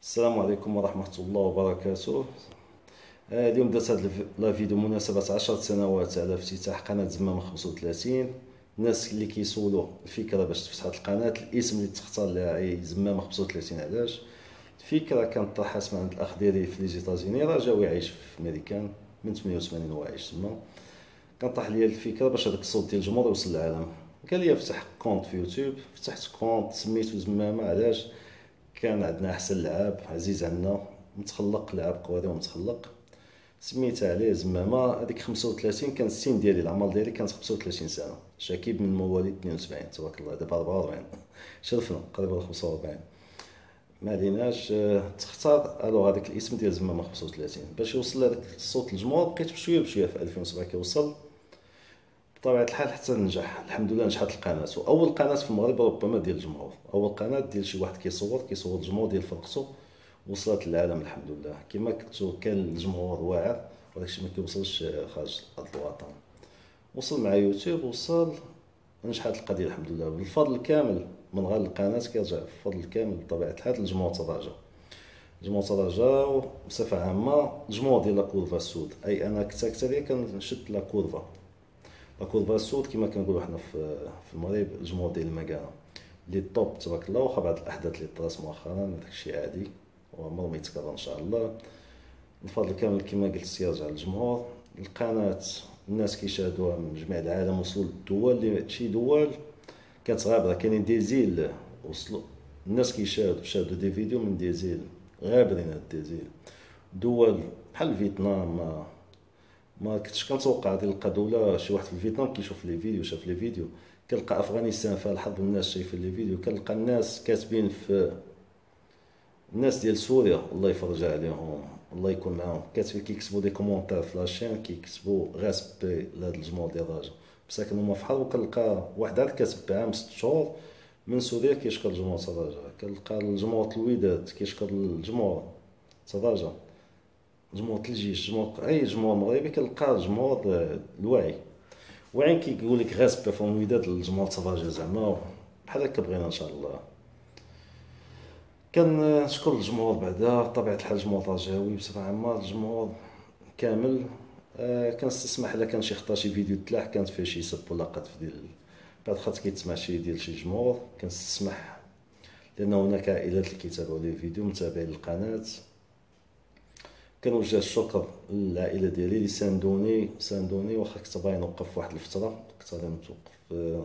السلام عليكم ورحمة الله وبركاته. اليوم درت هاد لا فيديو بمناسبة 10 سنوات على افتتاح قناة زمامة 35. الناس اللي كيسولوا الفكرة باش تفتح هاد القناة، الاسم اللي تختار لها أي زمامة 35 علاش. الفكرة كانت طرحت من عند الأخ ديالي في لي زيتازيني، راه جا ويعيش في أمريكان من 88 وهو عايش تما. كان طرح لي الفكرة باش هذاك الصوت ديال الجمهور يوصل للعالم. قال لي افتح كونت في يوتيوب، فتحت كونت سميتو زمامة. علاش؟ كان عندنا احسن لعاب عزيز عنا متخلق، لعاب كوري ومتخلق، سميتها عليه زمامة. هذيك 35 كان السن ديالي، العمر ديالي كانت 35 سنة. شكيب من مواليد 72 تبارك الله، دابا 44 شرفنا قريبا 45. ما عليناش. تختار الو هذاك الاسم ديال زمامة 35 باش يوصل هذاك الصوت للجمهور. بقيت بشويه بشويه في 2007 كيوصل بطبيعة الحال حتى نجح. الحمد لله نجحت القناة، وأول قناة في المغرب ربما ديال الجمهور، أول قناة ديال شي واحد كيصور الجمهور ديال فرقته وصلت للعالم الحمد لله. كما قلتو كان الجمهور واعر ولكن ما كيوصلش خارج أرض الوطن. وصل مع يوتيوب، وصل نجحت القضية الحمد لله بالفضل الكامل من غير القناة. كيرجع الفضل الكامل بطبيعة الحال للجمهور تراجع. الجمهور تراجع بصفة عامة. الجمهور ديال لا كورفا السود، أي أنا كتاكتالية كنشد لا كورفا. لا كورفا السود كما كنقولوا حنا في المغرب، الجمهور ديال المكانة اللي طوب تبارك الله. واخا بعض الاحداث اللي طرات مؤخرا هذاك الشيء عادي وعمره ما يتكرر ان شاء الله. الفضل كامل كما قلت يرجع للجمهور. القناة الناس كيشاهدوها من جميع العالم، وصلوا للدول اللي شي دول كانت غابرة. كاينين دي زيل وصلوا الناس شاهدوا دي فيديو من دي زيل غابرين. هاد دي زيل دول بحال فيتنام ما كنتش كنتوقع غادي نلقى دولة شي واحد في فيتنام كيشوف لي فيديو، شاف لي فيديو. كنلقى افغانستان فيها الحرب الناس شايفين لي فيديو. كنلقى الناس كاتبين في الناس ديال سوريا الله يفرج عليهم الله يكون معاهم، كاتبين كيكتبوا دي كومونتير في لاشين، كيكتبوا غاسبي لهاد الجمهور ديال الرجاء مساكن هما في حرب. وكنلقى واحد عاد كاتب بعام 6 شهور من سوريا كيشكر الجمهور تاع الرجاء. كنلقى الجمهور الوداد كيشكر الجمهور تاع الرجاء، جمهور الجيش، جمهور اي جمهور مغربي. كنلقى الجمهور الواعي واعي كيقول لك غاسبي في الوداد الجمهور تاع الرجاء زعما بحال هكا بغينا ان شاء الله. كنشكر الجمهور بعدا بطبيعة الحال الجمهور الرجاوي بصفة عامة الجمهور كامل. كنستسمح الا كان شي خطا شي فيديو تلاح كانت فيه شي سب ولا قذف ديال بعد خاطر كيتسمع شي ديال شي جمهور، كنستسمح لان هناك عائلات اللي كيتابعوا لي فيديو متابعين للقناة. كنوجه الشكر للعائله ديالي اللي ساندوني واخا كنت باغي نوقف واحد الفتره، كنت غادي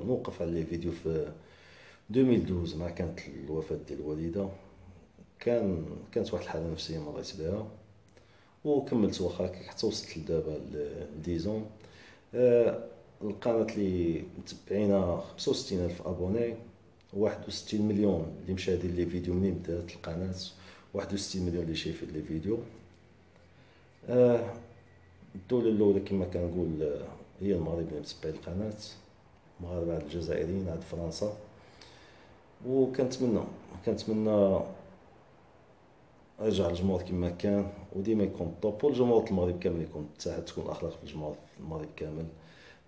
نوقف على لي فيديو في 2012 مع كانت الوفاه ديال الوالده. كانت واحد الحاله نفسيه مريت بها وكملت واخا حتى وصلت لدابا لديزون. القناه اللي متبعينا 65 الف ابوني، 61 مليون اللي مشاهدين لي فيديو منين بدات القناه، 61 مليون اللي شايفين لي فيديو. الدولة الأولى كما كنقول هي المغرب اللي متبعين القناة، المغاربة عاد الجزائريين عاد فرنسا. وكنتمنى رجع الجمهور كما كان وديما يكون طوب، والجمهور المغرب كامل يكون متحد، تكون الأخلاق في الجمهور في المغرب كامل.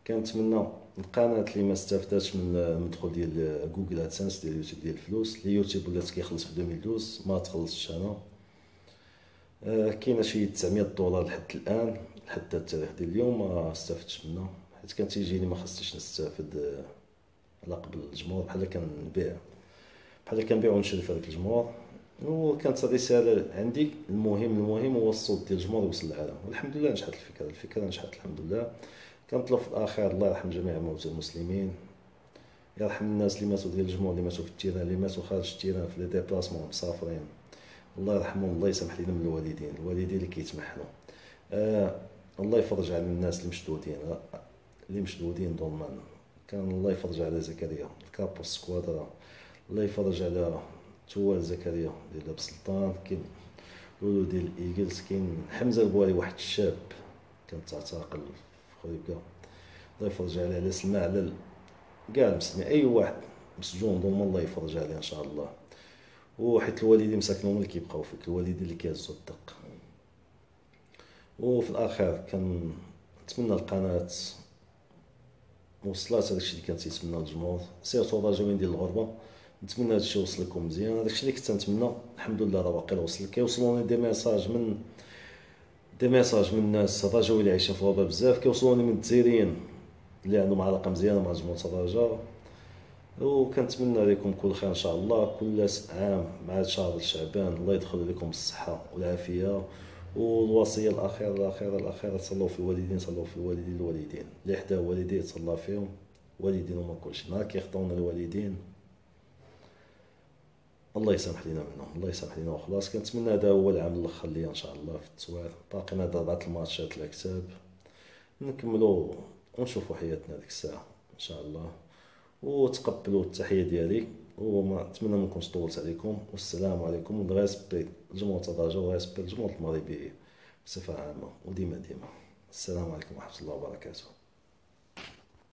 كنتمنى القناة اللي ما استفدتش من المدخول ديال جوجل ادسنس ديال يوتيوب ديال الفلوس، اللي يوتيوب ولات كيخلص في 2012 ما تخلصش انا. كاينه شي 900 دولار لحد الان، لحد التاريخ ديال اليوم ما استفدتش منها، حيت كان تيجيني ما خصنيش نستافد على قبل الجمهور. بحال كنبيع ونشري في هذاك الجمهور. وكانت الرساله عندي المهم هو الصوت ديال الجمهور يوصل للعالم، والحمد لله نجحت الفكره نجحت الحمد لله. كنطلب في الاخير الله يرحم جميع موتى المسلمين، يرحم الناس اللي ماتوا ديال الجمهور، اللي ماتوا في التيران، اللي ماتوا خارج التيران في لي ديبلاسمون مسافرين، الله يرحمهم الله يسامح لينا من الوالدين اللي كيتمحنوا. الله يفرج على الناس اللي مشدودين ظلما. كان الله يفرج على زكريا الكابو سكوادرا، الله يفرج على توال زكريا ديال لاب سلطان، كاين لولو ديال الايجلز، كاين حمزه البواري واحد الشاب كان تعتقل في خريبكا، الله يفرج على سلمى، على كاع المسلمين، اي واحد مسجون ظلما الله يفرج عليه ان شاء الله. وحيت الوالدين مساكنهم اللي كيبقاو فيك، الوالدين اللي كيهزوا الدق. وفي الاخير كنتمنى القناه وصلات هذاك الشيء اللي كان تيتمنى الجمهور، سيرتو الرجاويين ديال الغربه نتمنى هادشي يوصل لكم مزيان. هذاكشي اللي كنت نتمنى الحمد لله راه واقيلا وصل. كيوصلوني دي ميساج من الناس الرجاوي اللي عايشه في اوروبا بزاف، كيوصلوني من الجزائريين اللي عندهم علاقه مزيانه مع مجموعه الرجاء. وكنتمنى لكم كل خير ان شاء الله. كل عام مع شهر شعبان الله يدخل لكم بالصحه والعافيه. والوصيه الاخيره صلوا في الوالدين، صلوا في الوالدين اللي حدا والديه تصلى فيهم. والدين هما كلشي، نهار كيخطاونا الوالدين الله يسامح لينا منهم، الله يسامح لينا. وخلاص كنتمنى هذا هو العام الاخر ليا ان شاء الله في التصوير. باقي هاد 4 الماتشات الكتاب نكملوا ونشوفوا حياتنا ديك الساعه ان شاء الله. وتقبلوا التحيه ديالي، وما نتمنى ما نكونش طولت عليكم. والسلام عليكم. وريسبي جمهور الرجاء وريسبي الجمهور المغربي بصفه عامه وديما. السلام عليكم ورحمه الله وبركاته.